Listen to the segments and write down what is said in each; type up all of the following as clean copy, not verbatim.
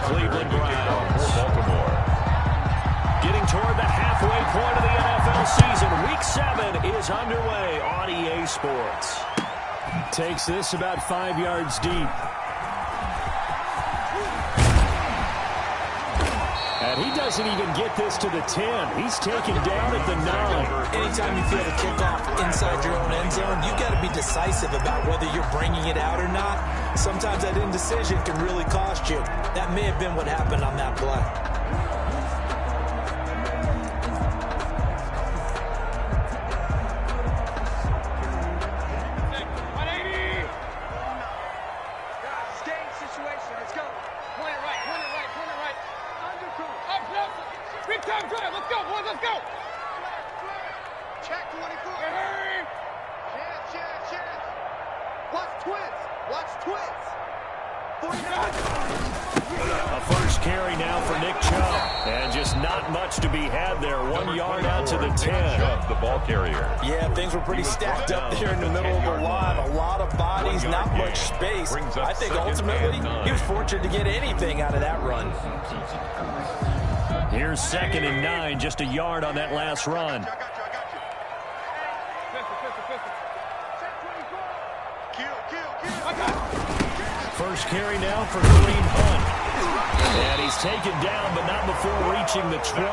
Cleveland Browns. Baltimore. Getting toward the halfway point of the NFL season. Week 7 is underway on EA Sports. Takes this about 5 yards deep. And he doesn't even get this to the 10. He's taken down at the 9. Anytime you feel the kickoff inside your own end zone, you got to be decisive about whether you're bringing it out or not. Sometimes that indecision can really cost you. That may have been what happened on that play. A first carry now for Nick Chubb. And just not much to be had there. 1 yard out to the 10. Chubb, the ball carrier. Yeah, things were pretty stacked up there in the middle of the line. A lot of bodies, not much space. I think ultimately he was fortunate to get anything out of that run. Here's 2nd and 9, just a yard on that last run. First carry now for Kareem Hunt. And he's taken down, but not before reaching the 20.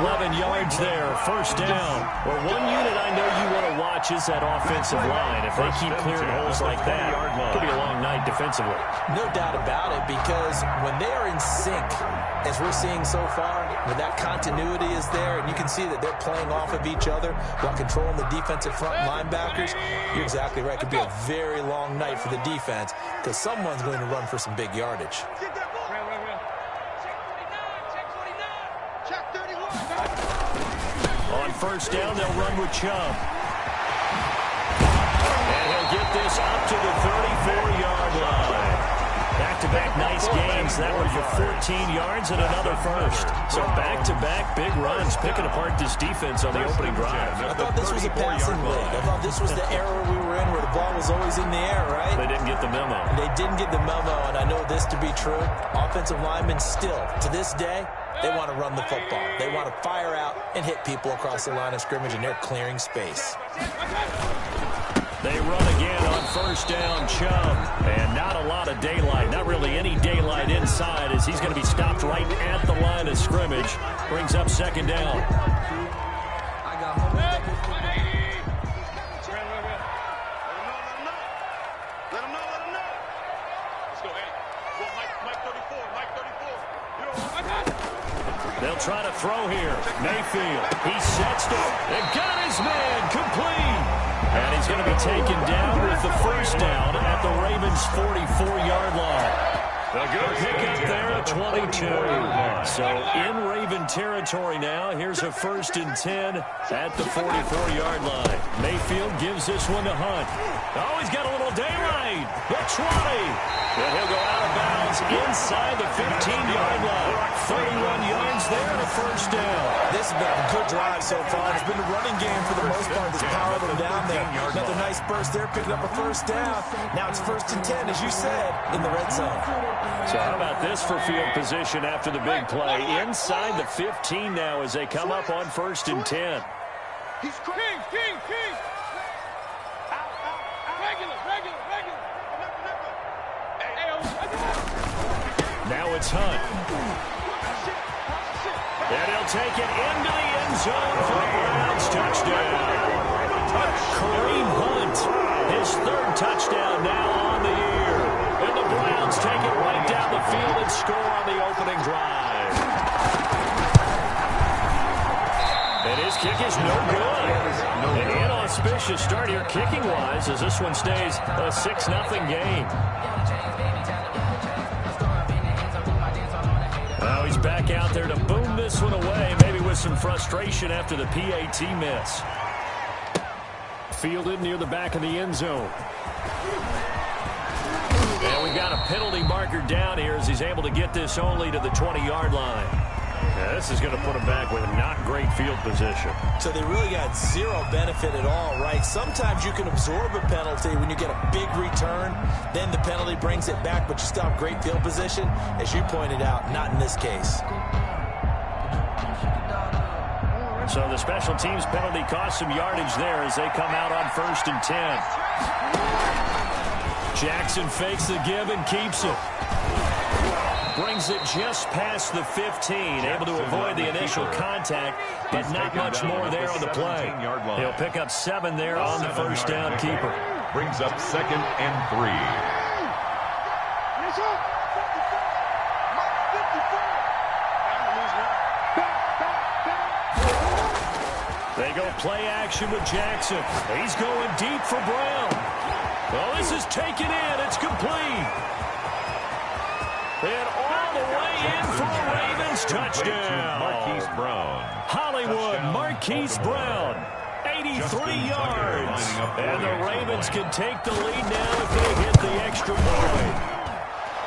11 yards there, first down. Well, one unit I know you want to watch is that offensive line. If they keep clearing holes like that, it could be a long night defensively. No doubt about it, because when they are in sync, as we're seeing so far, when that continuity is there, and you can see that they're playing off of each other while controlling the defensive front linebackers, you're exactly right. It could be a very long night for the defense, because someone's going to run for some big yardage. On first down, they'll run with Chubb. And he'll get this up to the 34-yard line. Back-to-back nice gains. That one for 14 yards and another first. So back-to-back big runs, picking apart this defense on the opening drive. I thought this was a passing league. I thought this was the era we were in where the ball was always in the air, right? They didn't get the memo. They didn't get the memo, and I know this to be true. Offensive linemen still, to this day, they want to run the football. They want to fire out and hit people across the line of scrimmage, and they're clearing space. They run again on first down, Chubb. And not a lot of daylight, not really any daylight inside, as he's going to be stopped right at the line of scrimmage. Brings up 2nd down. They'll try to throw here. Mayfield, he sets it and got his man complete. And he's going to be taken down with the first down at the Ravens' 44-yard line. Pick up there at 22. So in Raven territory now. Here's a 1st and 10 at the 44-yard line. Mayfield gives this one to Hunt. Oh, he's got a little daylight. The 20. And he'll go out of bounds inside the 15-yard line. 31 yards there and a first down. This has been a good drive so far. It's been a running game for the most part that's powered them down there. Another nice burst there, picking up a first down. Now it's 1st and 10, as you said, in the red zone. So how about this for field position after the big play? Inside the 15 now as they come up on 1st and 10. He's King. Regular. Now it's Hunt. And he'll take it into the end zone for the Browns touchdown. Kareem Hunt, his 3rd touchdown now on the year. And the Browns take it right down the field and score on the opening drive. And his kick is no good. An inauspicious start here kicking-wise as this one stays a 6-0 game. Now he's back out there to boom this one away, maybe with some frustration after the PAT miss. Fielded near the back of the end zone. And we've got a penalty marker down here as he's able to get this only to the 20-yard line. Yeah, this is going to put them back with not great field position. So they really got zero benefit at all, right? Sometimes you can absorb a penalty when you get a big return. Then the penalty brings it back, but you still have great field position. As you pointed out, not in this case. So the special teams penalty cost some yardage there as they come out on 1st and 10. Jackson fakes the give and keeps it. Brings it just past the 15, able to avoid the initial contact, but not much more there on the play. He'll pick up 7 there on the first down keeper. Brings up 2nd and 3. They go play action with Jackson. He's going deep for Brown. Well, this is taken in. It's complete. And all the way in for a Ravens touchdown. Marquise Brown. Hollywood Marquise Brown. 83 yards. And the Ravens can take the lead now if they hit the extra point.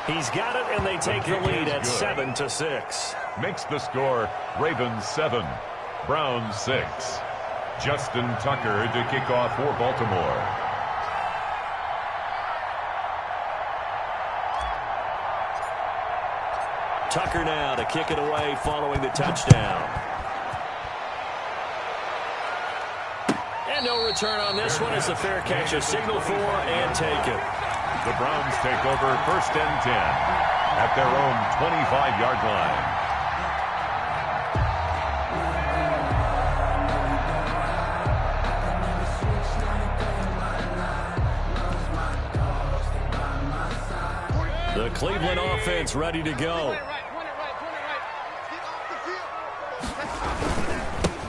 He's got it, and they take the lead at 7-6. Makes the score Ravens 7, Brown 6. Justin Tucker to kick off for Baltimore. Tucker now to kick it away following the touchdown. And no return on this one as the fair catch is signaled for and taken. The Browns take over 1st and 10 at their own 25-yard line. The Cleveland offense ready to go.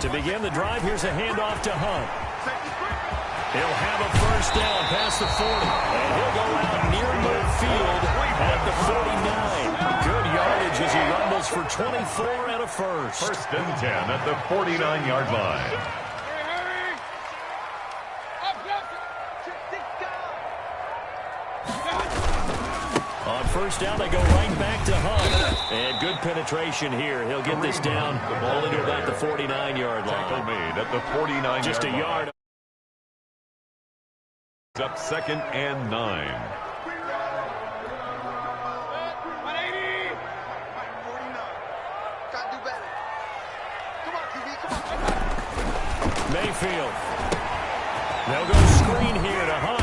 To begin the drive, here's a handoff to Hunt. He'll have a first down past the 40. And he'll go out near midfield at the 49. Good yardage as he rumbles for 24 and a first. 1st and 10 at the 49-yard line. On first down, they go right back to Hunt. And good penetration here. He'll get this down only to about the 49-yard Tackle line. made at the 49-yard Just a yard. Up 2nd and 9. Mayfield. They'll go screen here to Hunt.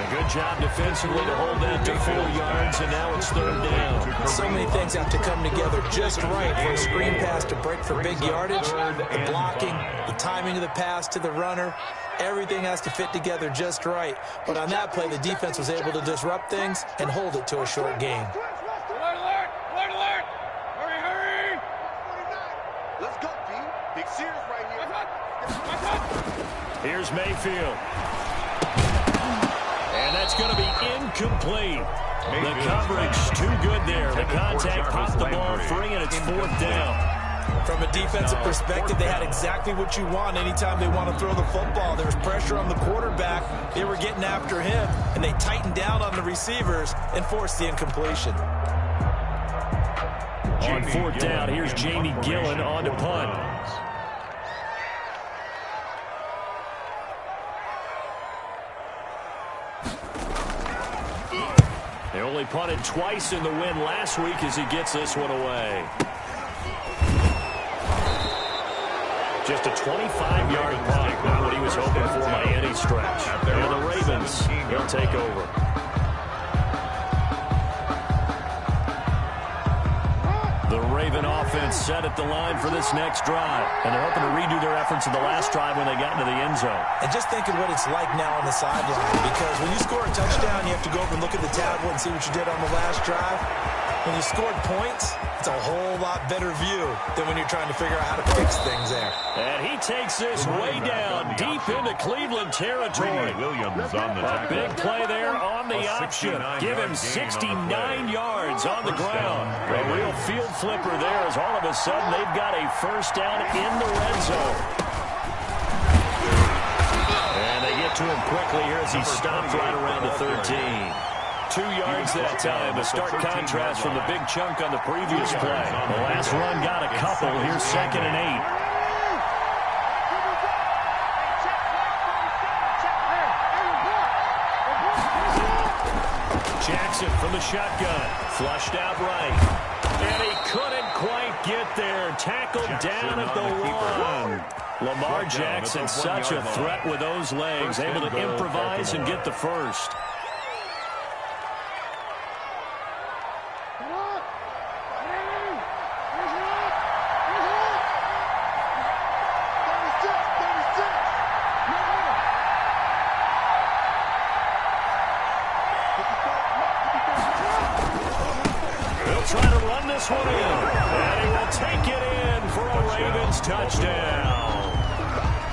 A good job defensively to hold that to 4 yards, and now it's 3rd down. So many things have to come together just right for a screen pass to break for big yardage. The blocking, the timing of the pass to the runner, everything has to fit together just right. But on that play, the defense was able to disrupt things and hold it to a short gain. Alert, alert! Alert, alert! Hurry, hurry! Let's go, D. Big series right here. Here's Mayfield. And that's going to be incomplete. The coverage too good there. The contact popped the ball free, and it's 4th down. From a defensive perspective, they had exactly what you want anytime they want to throw the football. There was pressure on the quarterback. They were getting after him, and they tightened down on the receivers and forced the incompletion. On 4th down, here's Jamie Gillen on to punt. They only punted twice in the win last week as he gets this one away. Just a 25-yard punt, not what he was hoping for by any stretch. And the Ravens, they'll take over. The Raven offense set at the line for this next drive. And they're hoping to redo their efforts in the last drive when they got into the end zone. And just think of what it's like now on the sideline, because when you score a touchdown, you have to go over and look at the tablet and see what you did on the last drive. When you scored points, it's a whole lot better view than when you're trying to figure out how to fix things there. And he takes this way down deep into Cleveland territory. Williams on the A big play there on the option. Give him 69 yards on the ground. A real field flipper there as all of a sudden they've got a first down in the red zone. And they get to him quickly here as he stops right around the 13. 2 yards that time. A stark contrast from the big chunk on the previous play. The last run got a couple. Here's 2nd and 8. Jackson from the shotgun. Flushed out right. And he couldn't quite get there. Tackled down at the 1. Lamar Jackson, such a threat with those legs. Able to improvise and get the first. Try to run this one in, and he will take it in for a Ravens touchdown.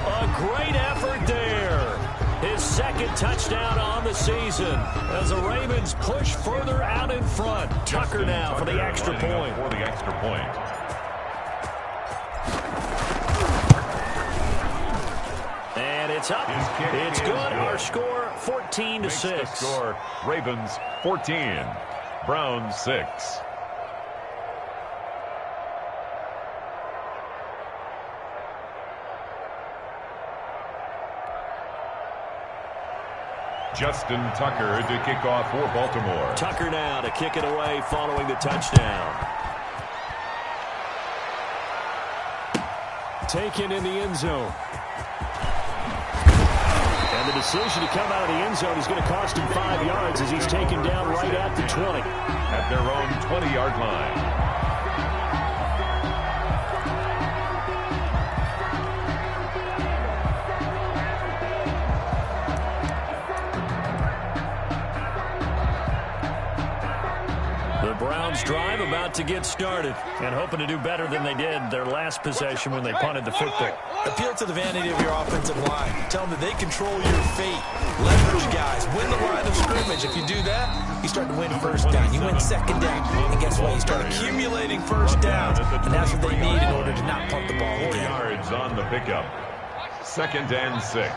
A great effort there. His 2nd touchdown on the season as the Ravens push further out in front. Tucker now for the extra point. And it's up. It's good. Our score 14-6. Ravens 14, Browns 6. Justin Tucker to kick off for Baltimore. Tucker now to kick it away following the touchdown. Taken in the end zone. And the decision to come out of the end zone is going to cost him 5 yards as he's taken down right at the 20. At their own 20-yard line. Browns drive about to get started and hoping to do better than they did their last possession when they punted the football. Appeal to the vanity of your offensive line. Tell them that they control your fate. Leverage guys. Win the line of scrimmage. If you do that, you start to win first down. You win 2nd down. And guess what? You start accumulating first downs. And that's what they need in order to not punt the ball 4 again. yards on the pickup. 2nd and 6.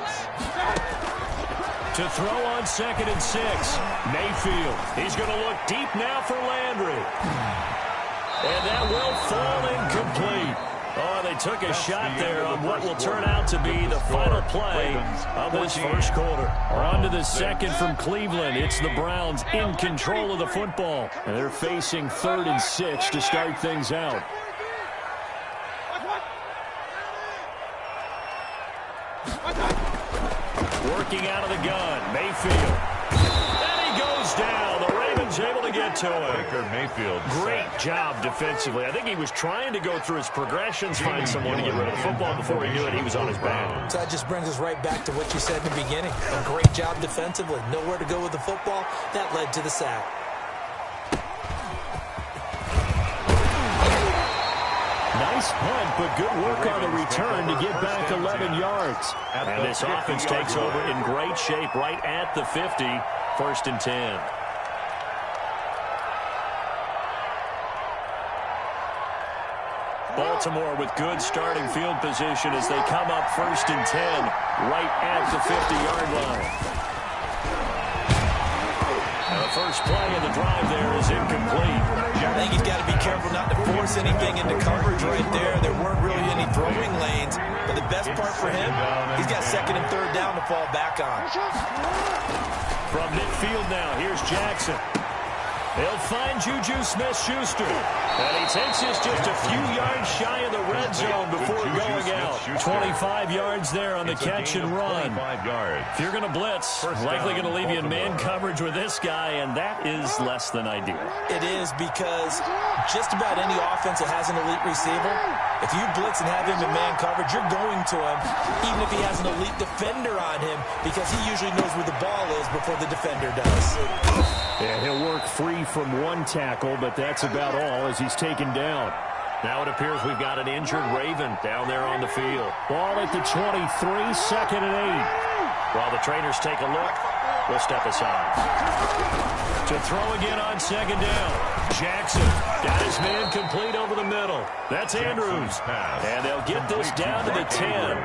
To throw on 2nd and 6. Mayfield. He's going to look deep now for Landry. And that will fall incomplete. Oh, they took a shot there on what will turn out to be the final play of this first quarter. On to the 2nd from Cleveland. It's the Browns in control of the football. And they're facing 3rd and 6 to start things out. Working out of the gun, Mayfield. And he goes down. The Ravens able to get to him. Baker Mayfield. Great job defensively. I think he was trying to go through his progressions, find someone to get rid of the football. Before he knew it, he was on his back. So that just brings us right back to what you said in the beginning. A great job defensively. Nowhere to go with the football. That led to the sack. Nice punt, but good work on the return to get back 11 yards. And this offense takes over in great shape right at the 50. 1st and 10. Baltimore with good starting field position as they come up 1st and 10 right at the 50-yard line. Now the first play of the drive there is incomplete. I think he's got to be careful not to force anything into coverage right there. There weren't really any throwing lanes. But the best part for him, he's got 2nd and 3rd down to fall back on. From midfield now, here's Jackson. He'll find Juju Smith-Schuster. And he takes this just a few yards shy of the red zone before going out. 25 yards there on the catch and run. If you're going to blitz, likely going to leave you in man coverage with this guy, and that is less than ideal. It is because just about any offense that has an elite receiver, if you blitz and have him in man coverage, you're going to him, even if he has an elite defender on him, because he usually knows where the ball is before the defender does. Yeah, he'll work free from one tackle, but that's about all as he's taken down. Now it appears we've got an injured Raven down there on the field. Ball at the 23, 2nd and 8. While the trainers take a look, we'll step aside. To throw again on 2nd down. Jackson got his man complete over the middle. That's Andrews. And they'll get this down to the 10.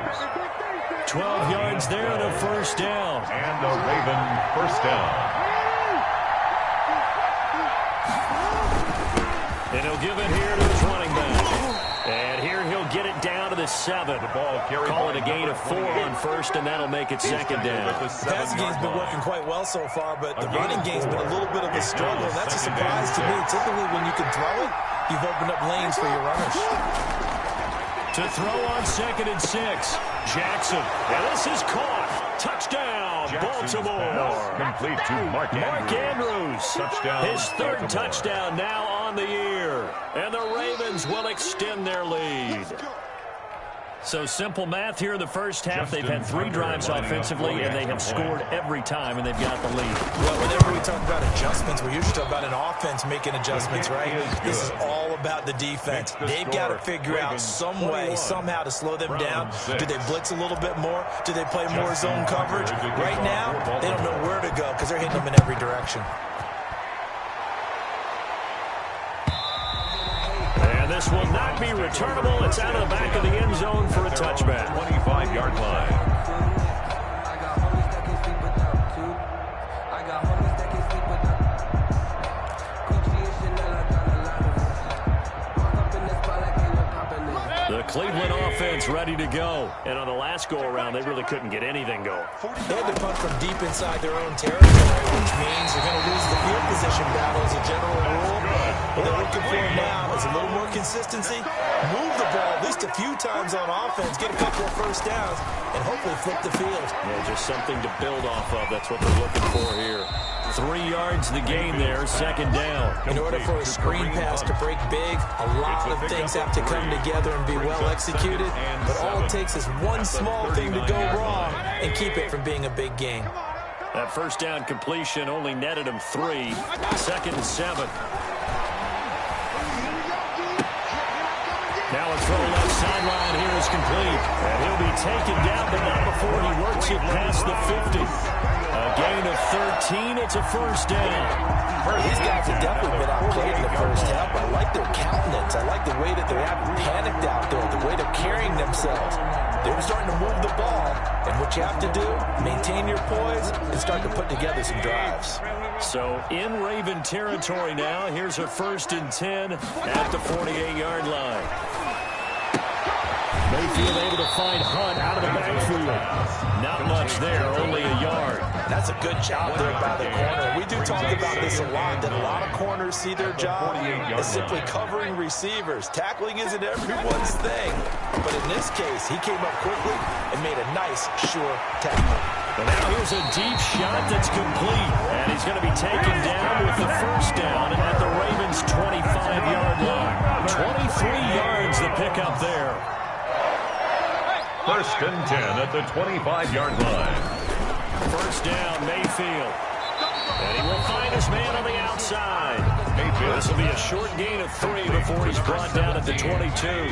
12 yards there and a 1st down. And the Raven 1st down. And he'll give it here to his running back. And here he'll get it down to the 7. Call it a gain of 4 on first, and that'll make it second down. The passing game's been working quite well so far, but the running game's been a little bit of a struggle. And that's a surprise to me. Typically, when you can throw it, you've opened up lanes for your runners. To throw on 2nd and 6. Jackson. And this is caught. Touchdown, Baltimore. Complete to Mark Andrews. Touchdown, his 3rd Baltimore. touchdown now on the year. And the Ravens will extend their lead. So simple math here in the first half. They've had 3 drives offensively, and they have scored every time, and they've got the lead. Well, whenever we talk about adjustments, we usually talk about an offense making adjustments, right? This is all about the defense. They've got to figure out some way, somehow to slow them down. Do they blitz a little bit more? Do they play more zone coverage? Right now, they don't know where to go because they're hitting them in every direction. And this will not be returnable. It's out of the back of the end zone for a touchback. 25-yard line. The Cleveland offense ready to go. And on the last go-around, they really couldn't get anything going. They had to punt from deep inside their own territory, which means they're going to lose the field position battle as a general rule. What they're looking for now is a little more consistency, move the ball at least a few times on offense, get a couple of first downs, and hopefully flip the field. Yeah, just something to build off of. That's what they're looking for here. 3 yards the gain there, second down. In order for a screen pass to break big, a lot of things have to come together and be well executed. But all it takes is one small thing to go wrong and keep it from being a big gain. That first down completion only netted him 3. 2nd and 7. Now a throw left sideline here is complete. And he'll be taken down, but not before he works it past the 50. A gain of 13. It's a first down. These guys have definitely been outplayed in the first half, but I like their countenance. I like the way that they haven't panicked out there, the way they're carrying themselves. They're starting to move the ball, and what you have to do, maintain your poise and start to put together some drives. So in Raven territory now, here's a 1st and 10 at the 48-yard line. Mayfield able to find Hunt out of the backfield. Not much there, only a yard. That's a good job there by the corner. We do talk about this a lot, that a lot of corners see their job as simply covering receivers. Tackling isn't everyone's thing. But in this case, he came up quickly and made a nice, sure tackle. And now here's a deep shot that's complete. And he's going to be taken down with the first down at the Ravens' 25-yard line. 23 yards the pickup there. 1st and 10 at the 25-yard line. First down, Mayfield. And he will find his man on the outside. This will be a short gain of 3 before he's brought down at the 22.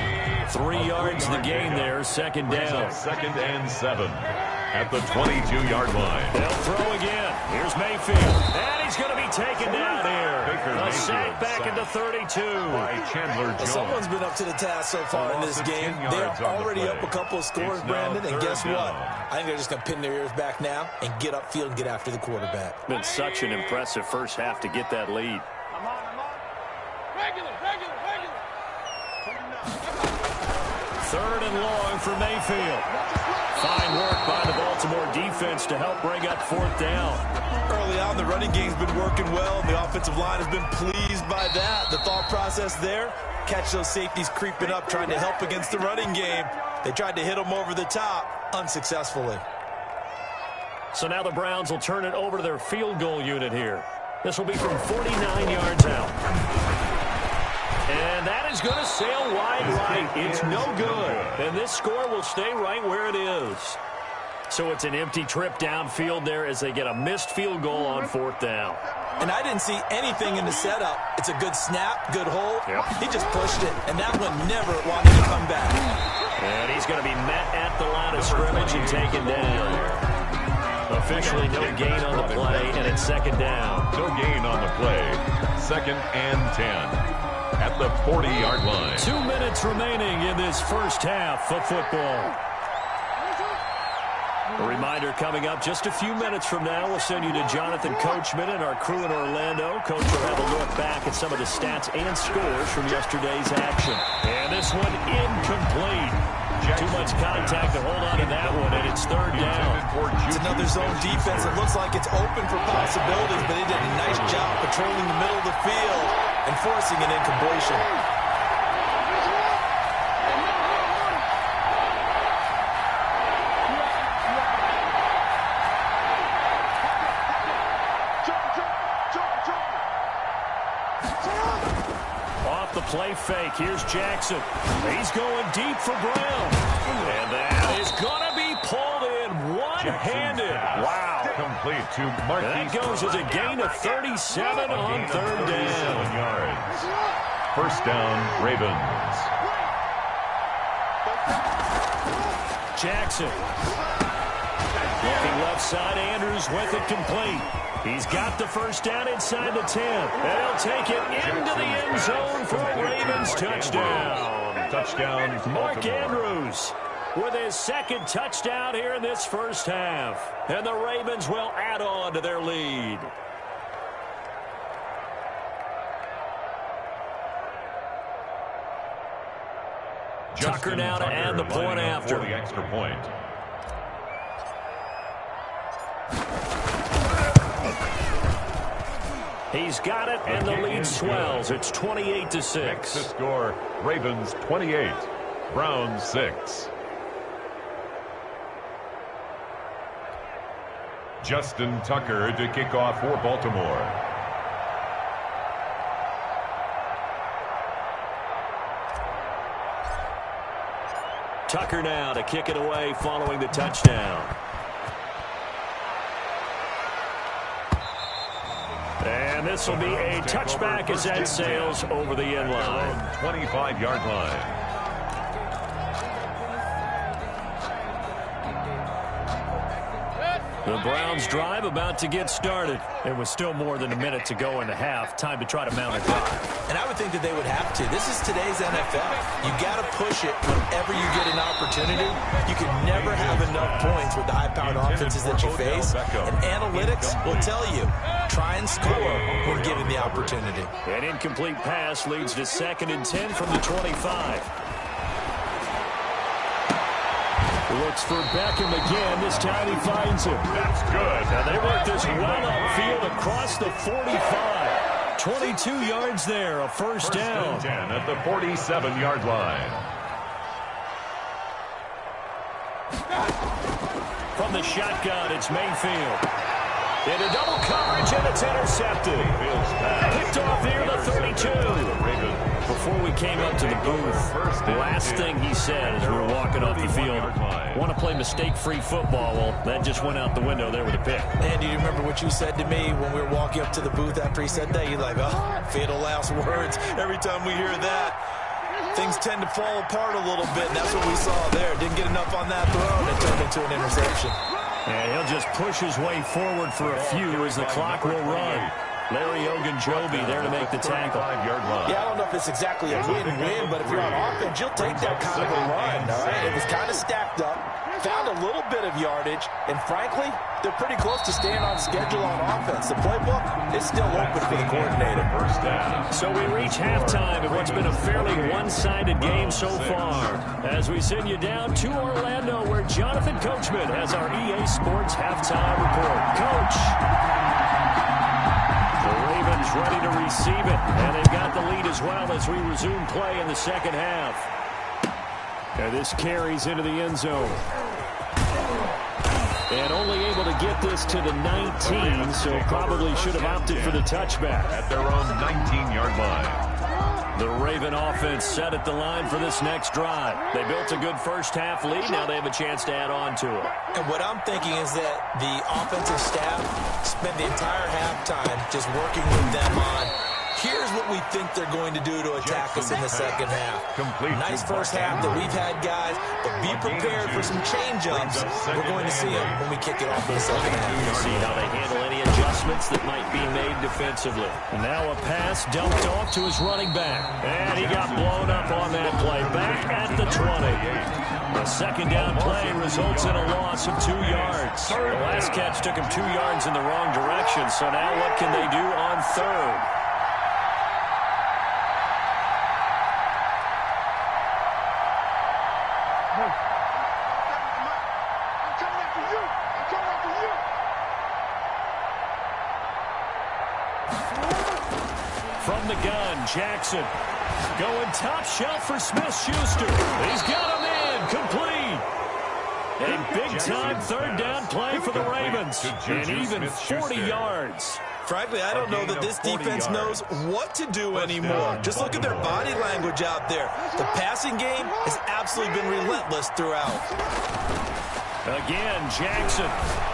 3 yards the gain there, second down. 2nd and 7 at the 22-yard line. They'll throw again. Here's Mayfield. And he's going to be taken down here. A sack back at the 32. By Chandler Jones. Someone's been up to the task so far in this game. They're already up a couple of scores, Brandon, and guess what? I think they're just going to pin their ears back now and get upfield and get after the quarterback. Been such an impressive first half to get that lead. I'm on. Regular. 3rd and long for Mayfield. Fine work by the Baltimore defense to help bring up 4th down. Early on, the running game's been working well. The offensive line has been pleased by that. The thought process there, catch those safeties creeping up, trying to help against the running game. They tried to hit them over the top, unsuccessfully. So now the Browns will turn it over to their field goal unit here. This will be from 49 yards out. And that is going to sail wide right. It's no good. And this score will stay right where it is. So it's an empty trip downfield there as they get a missed field goal on 4th down. And I didn't see anything in the setup. It's a good snap, good hold. Yep. He just pushed it, and that one never wanted to come back. And he's going to be met at the line of scrimmage and taken down. Officially no gain on the play, and it's second down. No gain on the play. 2nd and 10 at the 40-yard line. 2 minutes remaining in this first half of football. A reminder coming up just a few minutes from now. We'll send you to Jonathan Coachman and our crew in Orlando. Coach will have a look back at some of the stats and scores from yesterday's action. And this one incomplete. Too much contact to hold on to that one, and it's third down. It's another zone defense. It looks like it's open for possibilities, but they did a nice job patrolling the middle of the field and forcing an incompletion. Off the play fake, here's Jackson. He's going deep for Brown. And that is going to be pulled in one-handed. Wow. Complete to Marquise. That goes as a gain of 37 on third down. Yards. First down, Ravens. Jackson. Looking left side, Andrews with it complete. He's got the first down inside the 10. And he'll take it into the end zone for a Ravens touchdown. Touchdown, Mark Andrews with his second touchdown here in this first half. And the Ravens will add on to their lead. Tucker now to add the point after. For the extra point. He's got it, and the lead swells. It's 28-6. Next to score, Ravens 28, Browns 6. Justin Tucker to kick off for Baltimore. Tucker now to kick it away following the touchdown. And this will be a touchback as that sails over the end line. 25-yard line. The Browns drive about to get started. It was still more than a minute to go in the half. Time to try to mount a drive. And I would think that they would have to. This is today's NFL. You got to push it whenever you get an opportunity. You can never have enough points with the high-powered offenses that you face. And analytics will tell you, try and score when given the opportunity. An incomplete pass leads to 2nd and 10 from the 25. Looks for Beckham again. This time he finds him. That's good. And they work this well upfield across the 45. 22 yards there, a first down. First and 10 at the 47-yard line. From the shotgun, it's Mayfield. Into double coverage, and it's intercepted. Picked off near the 32. Before we came up to the booth, the last thing he said as we were walking off the field, want to play mistake-free football. Well, that just went out the window there with a pick. And do you remember what you said to me when we were walking up to the booth after he said that? You're like, oh, fatal last words. Every time we hear that, things tend to fall apart a little bit, and that's what we saw there. Didn't get enough on that throw, and it turned into an interception. And he'll just push his way forward for a few as the clock will run. Larry Ogunjobi there to make the tackle. Yeah, I don't know if it's exactly a win-win, but if you're on offense, you'll take that kind of a run, all right? It was kind of stacked up, found a little bit of yardage, and frankly, they're pretty close to staying on schedule on offense. The playbook is still open for the coordinator. First down. So we reach halftime in what's been a fairly one-sided game so far. As we send you down to Orlando, where Jonathan Coachman has our EA Sports halftime report. Coach. The Ravens ready to receive it, and they've got the lead as well as we resume play in the second half. And this carries into the end zone. And only able to get this to the 19, so probably should have opted for the touchback. At their own 19-yard line. The Raven offense set at the line for this next drive. They built a good first-half lead. Now they have a chance to add on to it. And what I'm thinking is that the offensive staff spent the entire halftime just working with them on, here's what we think they're going to do to attack us in the second half. Nice first half that we've had, guys, but be prepared for some change-ups. We're going to see them when we kick it off in the second half. See how they handle any adjustments that might be made defensively. And now a pass dumped off to his running back. And he got blown up on that play. Back at the 20. A second down play results in a loss of 2 yards. The last catch took him 2 yards in the wrong direction. So now what can they do on third? From the gun, Jackson going top shelf for Smith-Schuster. He's got him in, complete. A big-time third down play for the Ravens, and even 40 yards. Frankly, I don't know that this defense knows what to do anymore. Just look at their body language out there. The passing game has absolutely been relentless throughout. Again, Jackson.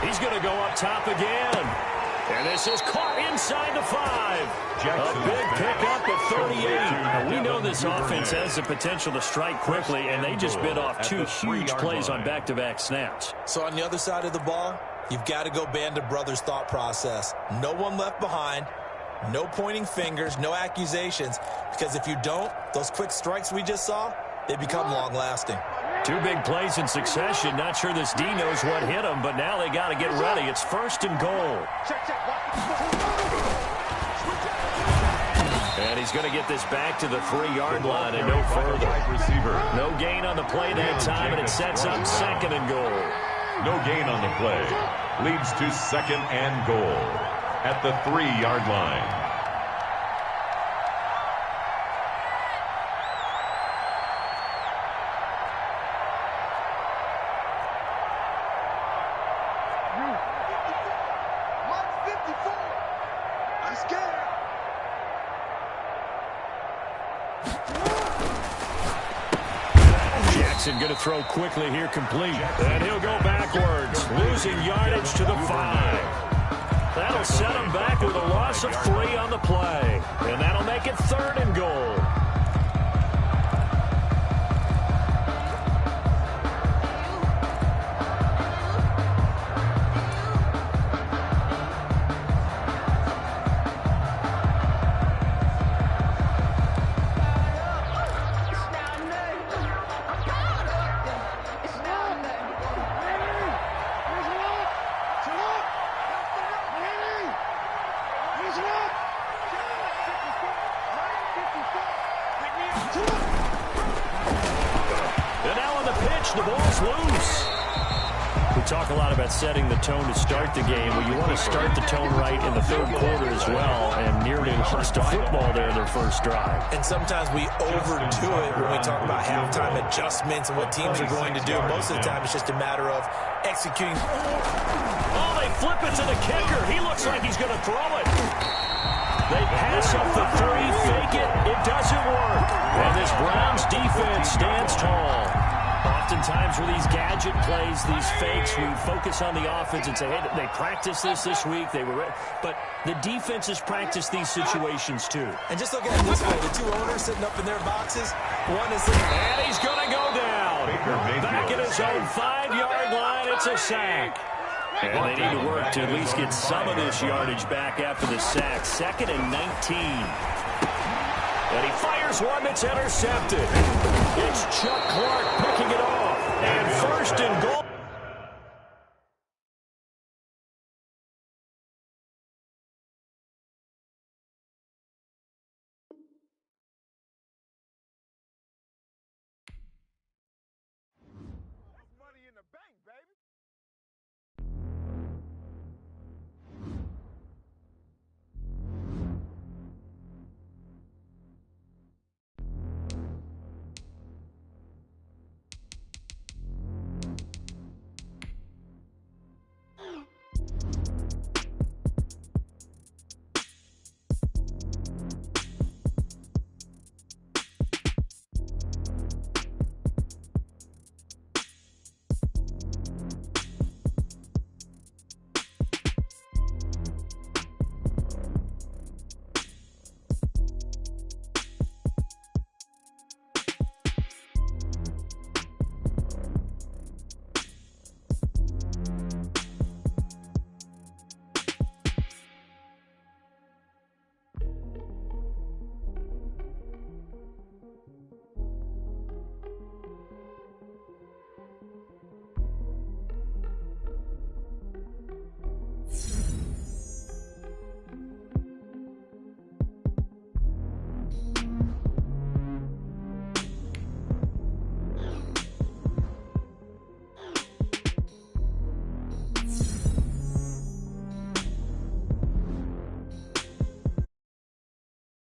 He's going to go up top again. And this is caught inside the 5. A big pickup at 38. Now, we know this offense has the potential to strike quickly, and they just bit off 2 huge plays on back-to-back snaps. So on the other side of the ball, you've got to go Band of Brothers thought process. No one left behind, no pointing fingers, no accusations, because if you don't, those quick strikes we just saw, they become long-lasting. 2 big plays in succession. Not sure this D knows what hit him, but now they got to get ready. It's 1st and goal. And he's going to get this back to the 3-yard line and no further. No gain on the play that time, and it sets up 2nd and goal. No gain on the play. Leads to 2nd and goal at the 3-yard line. Going to throw quickly here, complete. And he'll go backwards, losing yardage to the 5. That'll set him back with a loss of 3 on the play. And that'll make it 3rd and goal. The ball's loose. We talk a lot about setting the tone to start the game. Well, you want to start the tone right in the 3rd quarter as well, and nearly lost a football there in their first drive. And sometimes we overdo it when we talk about halftime adjustments and what teams are going to do. Most of the time, it's just a matter of executing. Oh, they flip it to the kicker. He looks like he's going to throw it. They pass up the 3, fake it. It doesn't work. And this Browns defense stands tall. Oftentimes with these gadget plays, these fakes, we focus on the offense and say, hey, they practiced this week. They were ready. But the defense has practiced these situations too. And just look at it this way. The 2 owners sitting up in their boxes. One is... And he's going to go down. Back at his own 5-yard line. It's a sack. And they need to work to at least get some of this yardage back after the sack. 2nd and 19. And he fires one that's intercepted. It's Chuck Clark picking it off. And 1st and goal